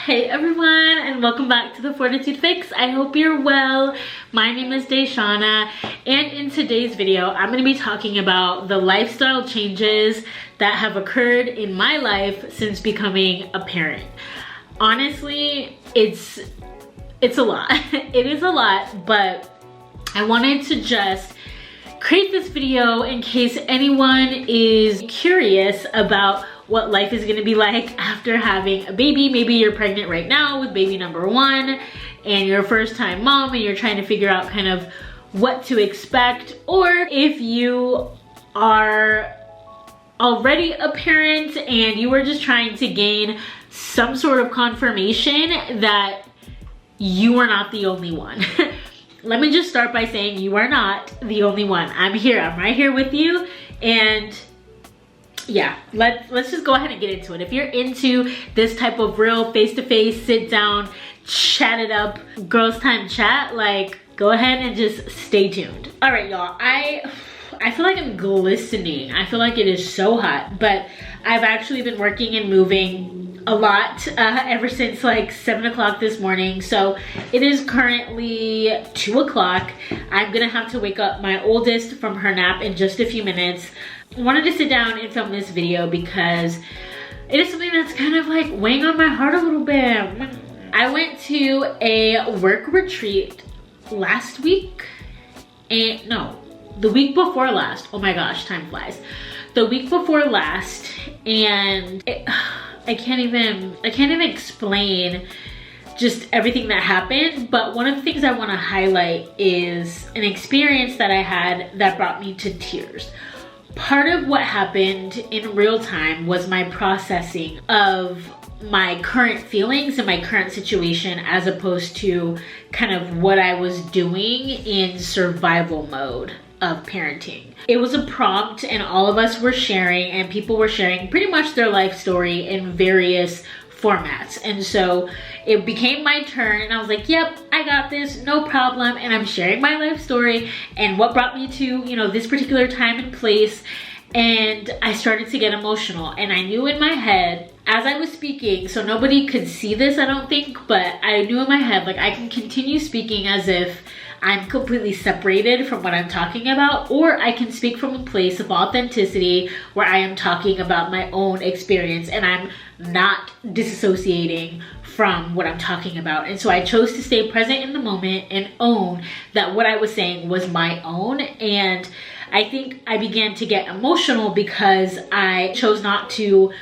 Hey everyone, and welcome back to the Fortitude Fix. I hope you're well. My name is DaShanna, and in today's video, I'm going to be talking about the lifestyle changes that have occurred in my life since becoming a parent. Honestly, it's a lot. It is a lot, but I wanted to just create this video in case anyone is curious about what life is gonna be like after having a baby. Maybe you're pregnant right now with baby number one and you're a first time mom and you're trying to figure out kind of what to expect, or if you are already a parent and you were just trying to gain some sort of confirmation that you are not the only one. Let me just start by saying you are not the only one. I'm right here with you, and yeah, let's just go ahead and get into it. If you're into this type of real face-to-face, sit down, chat it up, girls time chat, like, go ahead and just stay tuned. All right, y'all, I feel like I'm glistening. I feel like it is so hot, but I've actually been working and moving a lot ever since like 7 o'clock this morning. So it is currently 2 o'clock. I'm gonna have to wake up my oldest from her nap in just a few minutes. I wanted to sit down and film this video because it is something that's kind of like weighing on my heart a little bit. I went to a work retreat last week, and no, the week before last. Oh my gosh, time flies. The week before last, and I can't even explain just everything that happened, but one of the things I want to highlight is an experience that I had that brought me to tears. Part of what happened in real time was my processing of my current feelings and my current situation, as opposed to kind of what I was doing in survival mode of parenting. It was a prompt, and all of us were sharing, and people were sharing pretty much their life story in various formats. And so it became my turn, and I was like, yep, I got this, no problem. And I'm sharing my life story and what brought me to, you know, this particular time and place. And I started to get emotional, and I knew in my head as I was speaking, so nobody could see this, I don't think, but I knew in my head, like, I can continue speaking as if I'm completely separated from what I'm talking about, or I can speak from a place of authenticity where I am talking about my own experience and I'm not disassociating from what I'm talking about. And so I chose to stay present in the moment and own that what I was saying was my own. And I think I began to get emotional because I chose not to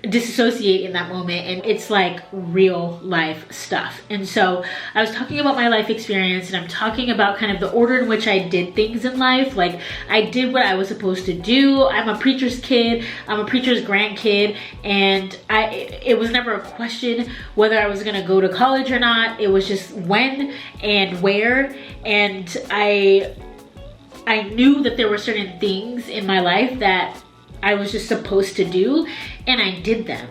disassociate in that moment, and it's like real life stuff. And so I was talking about my life experience, and I'm talking about kind of the order in which I did things in life. Like, I did what I was supposed to do. I'm a preacher's kid, I'm a preacher's grandkid, and it was never a question whether I was gonna go to college or not. It was just when and where. And I knew that there were certain things in my life that I was just supposed to do, and I did them.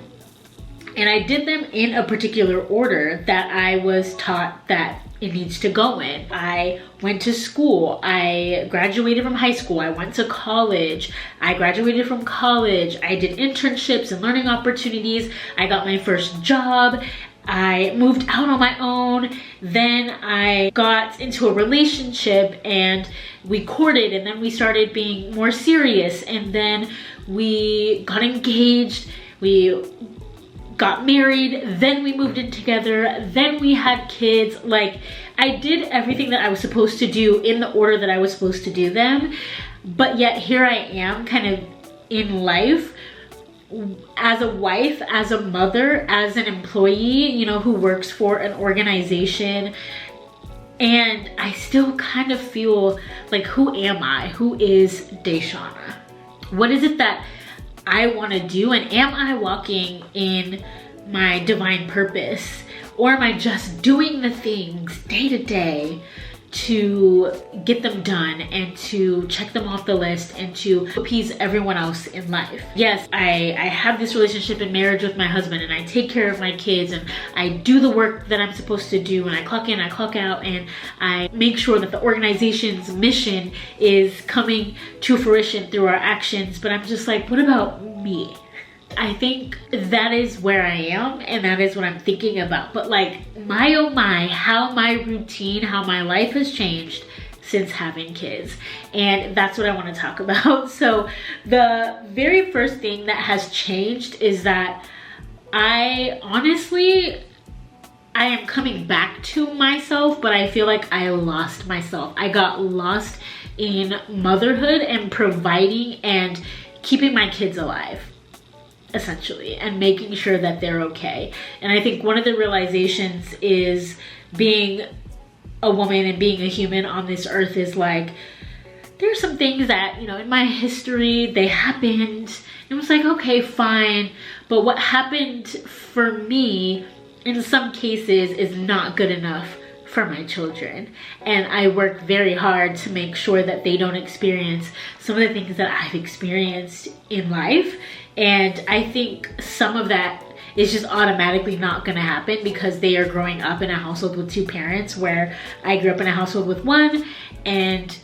And I did them in a particular order that I was taught that it needs to go in. I went to school, I graduated from high school, I went to college, I graduated from college, I did internships and learning opportunities, I got my first job, I moved out on my own, then I got into a relationship and we courted, and then we started being more serious, and then we got engaged, we got married, then we moved in together, then we had kids. Like, I did everything that I was supposed to do in the order that I was supposed to do them, but yet here I am kind of in life as a wife, as a mother, as an employee, you know, who works for an organization. And I still kind of feel like, who am I? Who is DaShanna? What is it that I want to do? And am I walking in my divine purpose? Or am I just doing the things day to day to get them done and to check them off the list and to appease everyone else in life? Yes, I have this relationship and marriage with my husband, and I take care of my kids, and I do the work that I'm supposed to do, and I clock in, I clock out, and I make sure that the organization's mission is coming to fruition through our actions. But I'm just like, what about me? I think that is where I am, and that is what I'm thinking about. But like, my oh my, how my routine, how my life has changed since having kids. And that's what I want to talk about. So the very first thing that has changed is that I am coming back to myself, but I feel like I lost myself. I got lost in motherhood and providing and keeping my kids alive, essentially, and making sure that they're okay. And I think one of the realizations is being a woman and being a human on this earth is like, there's some things that, you know, in my history, they happened. It was like, okay, fine. But what happened for me in some cases is not good enough for my children. And I work very hard to make sure that they don't experience some of the things that I've experienced in life. And I think some of that is just automatically not gonna happen because they are growing up in a household with two parents, where I grew up in a household with one, and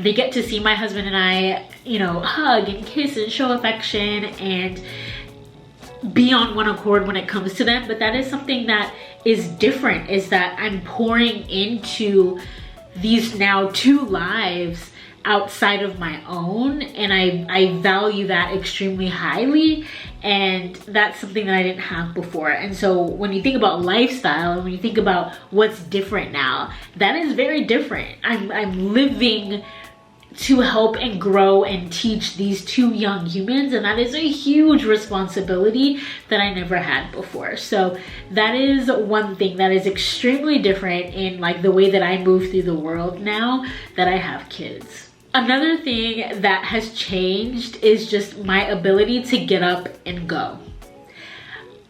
they get to see my husband and I, you know, hug and kiss and show affection and be on one accord when it comes to them. But that is something that is different, is that I'm pouring into these now two lives outside of my own, and I value that extremely highly, and that's something that I didn't have before. And so when you think about lifestyle and when you think about what's different now, that is very different. I'm living to help and grow and teach these two young humans, and that is a huge responsibility that I never had before. So that is one thing that is extremely different in like the way that I move through the world now that I have kids. Another thing that has changed is just my ability to get up and go.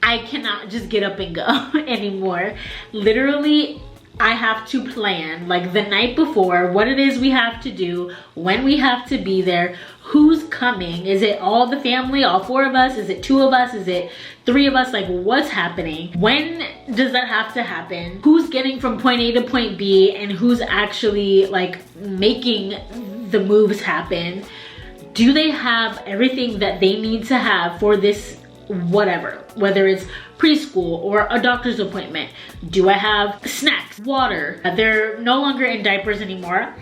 I cannot just get up and go anymore. Literally, I have to plan like the night before what it is we have to do, when we have to be there, who's coming. Is it all the family, all four of us? Is it two of us? Is it three of us? Like, what's happening? When does that have to happen? Who's getting from point A to point B, and who's actually like making the moves happen? Do they have everything that they need to have for this whatever, whether it's preschool or a doctor's appointment? Do I have snacks, water? They're no longer in diapers anymore.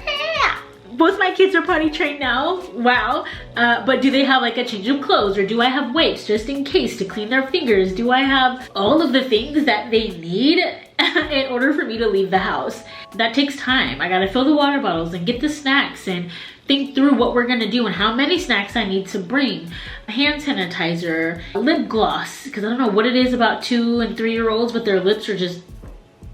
Both my kids are potty trained now, wow. But do they have like a change of clothes, or do I have wipes just in case to clean their fingers? Do I have all of the things that they need in order for me to leave the house? That takes time. I gotta fill the water bottles and get the snacks and think through what we're gonna do and how many snacks I need to bring. Hand sanitizer, lip gloss, because I don't know what it is about 2- and 3-year-olds, but their lips are just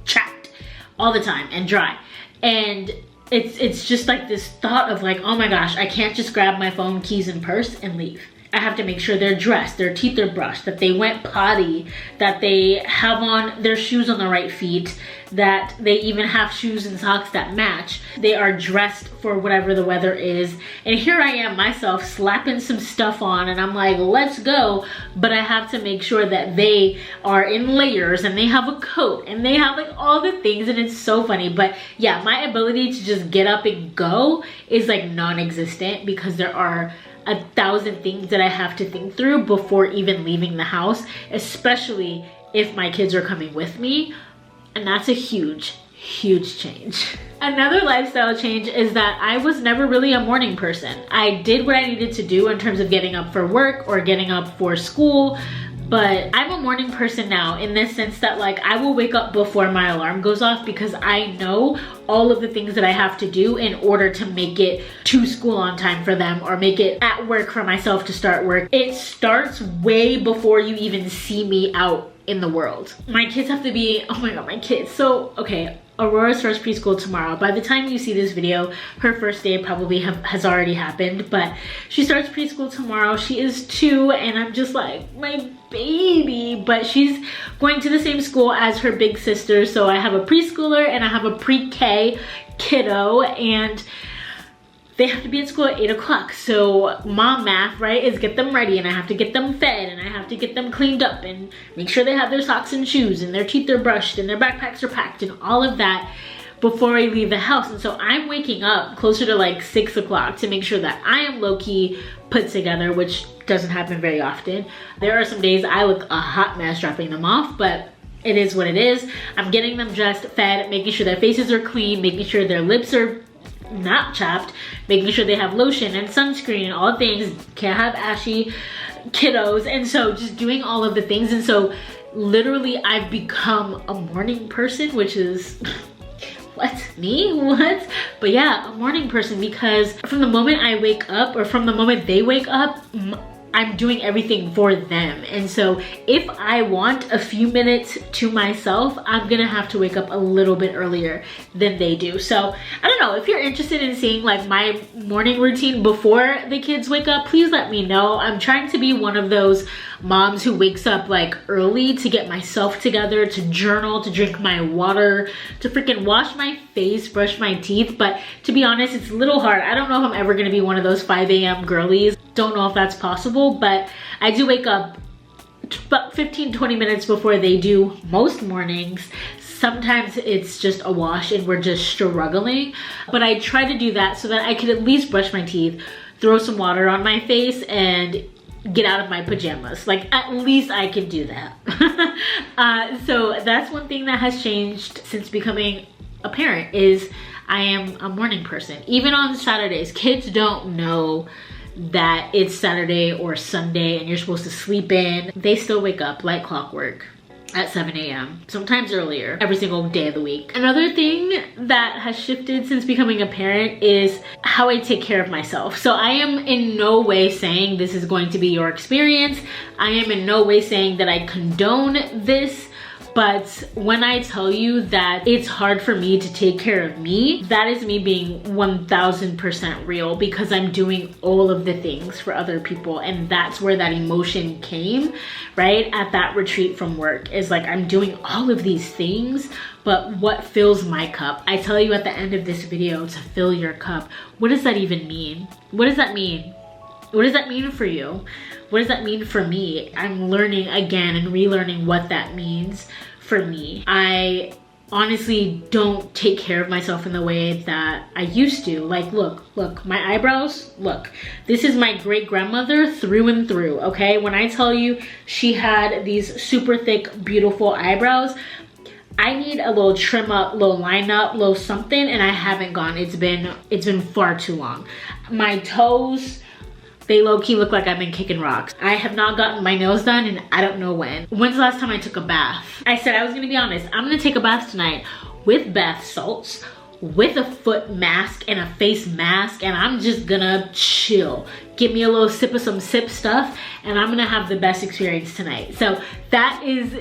chapped all the time and dry. And it's just like this thought of like, oh my gosh, I can't just grab my phone, keys, and purse and leave. I have to make sure they're dressed, their teeth are brushed, that they went potty, that they have on their shoes on the right feet, that they even have shoes and socks that match. They are dressed for whatever the weather is. And here I am myself slapping some stuff on, and I'm like, let's go. But I have to make sure that they are in layers and they have a coat and they have like all the things, and it's so funny. But yeah, my ability to just get up and go is like non-existent because there are 1,000 things that I have to think through before even leaving the house, especially if my kids are coming with me. And that's a huge, huge change. Another lifestyle change is that I was never really a morning person. I did what I needed to do in terms of getting up for work or getting up for school, but I'm a morning person now in this sense that like I will wake up before my alarm goes off because I know all of the things that I have to do in order to make it to school on time for them, or make it at work for myself to start work. It starts way before you even see me out in the world. My kids have to be, oh my god, my kids. So, okay, Aurora starts preschool tomorrow. By the time you see this video, her first day probably has already happened, but she starts preschool tomorrow. She is 2, and I'm just like, my baby. But she's going to the same school as her big sister, so I have a preschooler and I have a pre-K kiddo, and they have to be at school at 8 o'clock. So mom math, right, is get them ready, and I have to get them fed, and I have to get them cleaned up and make sure they have their socks and shoes and their teeth are brushed and their backpacks are packed and all of that. before I leave the house. And so I'm waking up closer to like 6 o'clock to make sure that I am low-key put together, which doesn't happen very often. There are some days I look a hot mess dropping them off, but it is what it is. I'm getting them dressed, fed, making sure their faces are clean, making sure their lips are not chapped, making sure they have lotion and sunscreen and all things. Can't have ashy kiddos. And so just doing all of the things. And so literally I've become a morning person, which is what? Me? What? But yeah, a morning person, because from the moment I wake up, or from the moment they wake up, I'm doing everything for them. And so if I want a few minutes to myself, I'm gonna have to wake up a little bit earlier than they do. So I don't know, if you're interested in seeing like my morning routine before the kids wake up, please let me know. I'm trying to be one of those moms who wakes up like early to get myself together, to journal, to drink my water, to freaking wash my face, brush my teeth. But to be honest, it's a little hard. I don't know if I'm ever gonna be one of those 5 a.m. girlies. Don't know if that's possible, but I do wake up about 15-20 minutes before they do most mornings. Sometimes it's just a wash and we're just struggling, but I try to do that so that I can at least brush my teeth, throw some water on my face, and get out of my pajamas. Like, at least I can do that. So that's one thing that has changed since becoming a parent, is I am a morning person. Even on Saturdays, kids don't know that it's Saturday or Sunday and you're supposed to sleep in. They still wake up like clockwork at 7 a.m. sometimes earlier, every single day of the week. Another thing that has shifted since becoming a parent is how I take care of myself. So I am in no way saying this is going to be your experience. I am in no way saying that I condone this. But when I tell you that it's hard for me to take care of me, that is me being 1000% real, because I'm doing all of the things for other people. And that's where that emotion came, right? At that retreat from work, is like, I'm doing all of these things, but what fills my cup? I tell you at the end of this video to fill your cup. What does that even mean? What does that mean? What does that mean for you? What does that mean for me? I'm learning again and relearning what that means for me. I honestly don't take care of myself in the way that I used to. Like, look, my eyebrows, look. This is my great grandmother through and through, okay? When I tell you she had these super thick, beautiful eyebrows, I need a little trim up, little line up, little something, and I haven't gone. It's been far too long. My toes, they low-key look like I've been kicking rocks. I have not gotten my nails done and I don't know when. When's the last time I took a bath? I said I was gonna be honest. I'm gonna take a bath tonight with bath salts, with a foot mask and a face mask, and I'm just gonna chill. Give me a little sip of some sip stuff, and I'm gonna have the best experience tonight. So that is,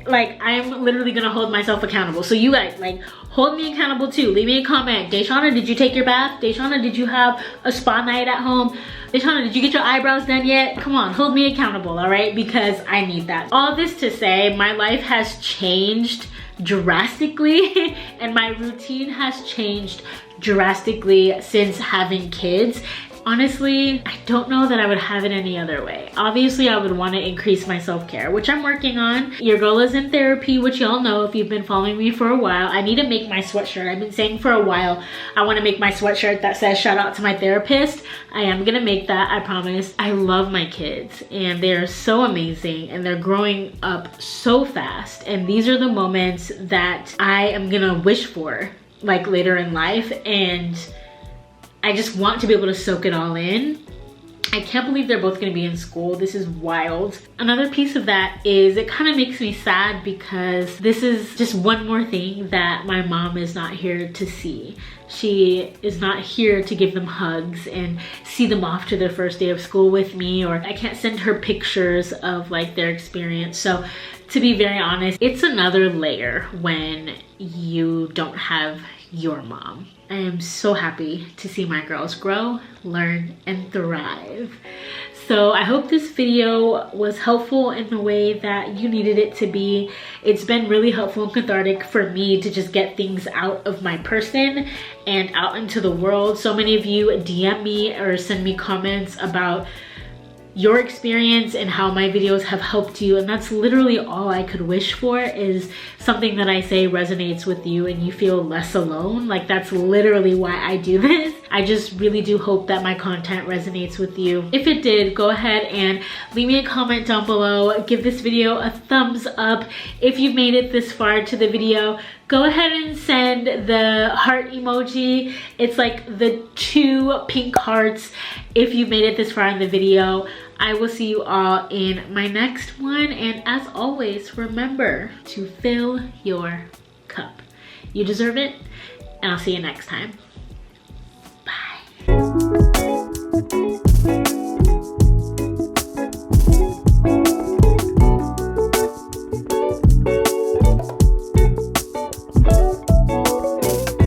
like, I'm literally gonna hold myself accountable. So you guys, like, hold me accountable too. Leave me a comment. DaShanna, did you take your bath? DaShanna, did you have a spa night at home? DaShanna, did you get your eyebrows done yet? Come on, hold me accountable, all right? Because I need that. All this to say, my life has changed drastically and my routine has changed drastically since having kids. Honestly, I don't know that I would have it any other way. Obviously, I would want to increase my self-care, which I'm working on. Your girl is in therapy, which y'all know if you've been following me for a while. I need to make my sweatshirt. I've been saying for a while, I want to make my sweatshirt that says shout out to my therapist. I am gonna make that, I promise. I love my kids and they're so amazing and they're growing up so fast. And these are the moments that I am gonna wish for, like, later in life. And I just want to be able to soak it all in. I can't believe they're both gonna be in school. This is wild. Another piece of that is it kind of makes me sad because this is just one more thing that my mom is not here to see. She is not here to give them hugs and see them off to their first day of school with me, or I can't send her pictures of like their experience. So to be very honest, it's another layer when you don't have your mom. I am so happy to see my girls grow, learn, and thrive. So I hope this video was helpful in the way that you needed it to be. It's been really helpful and cathartic for me to just get things out of my person and out into the world. So many of you DM me or send me comments about your experience and how my videos have helped you. And that's literally all I could wish for, is something that I say resonates with you and you feel less alone. Like, that's literally why I do this. I just really do hope that my content resonates with you. If it did, go ahead and leave me a comment down below. Give this video a thumbs up. If you've made it this far to the video, go ahead and send the heart emoji. It's like the 2 pink hearts if you've made it this far in the video. I will see you all in my next one. And as always, remember to fill your cup. You deserve it, and I'll see you next time. Bye.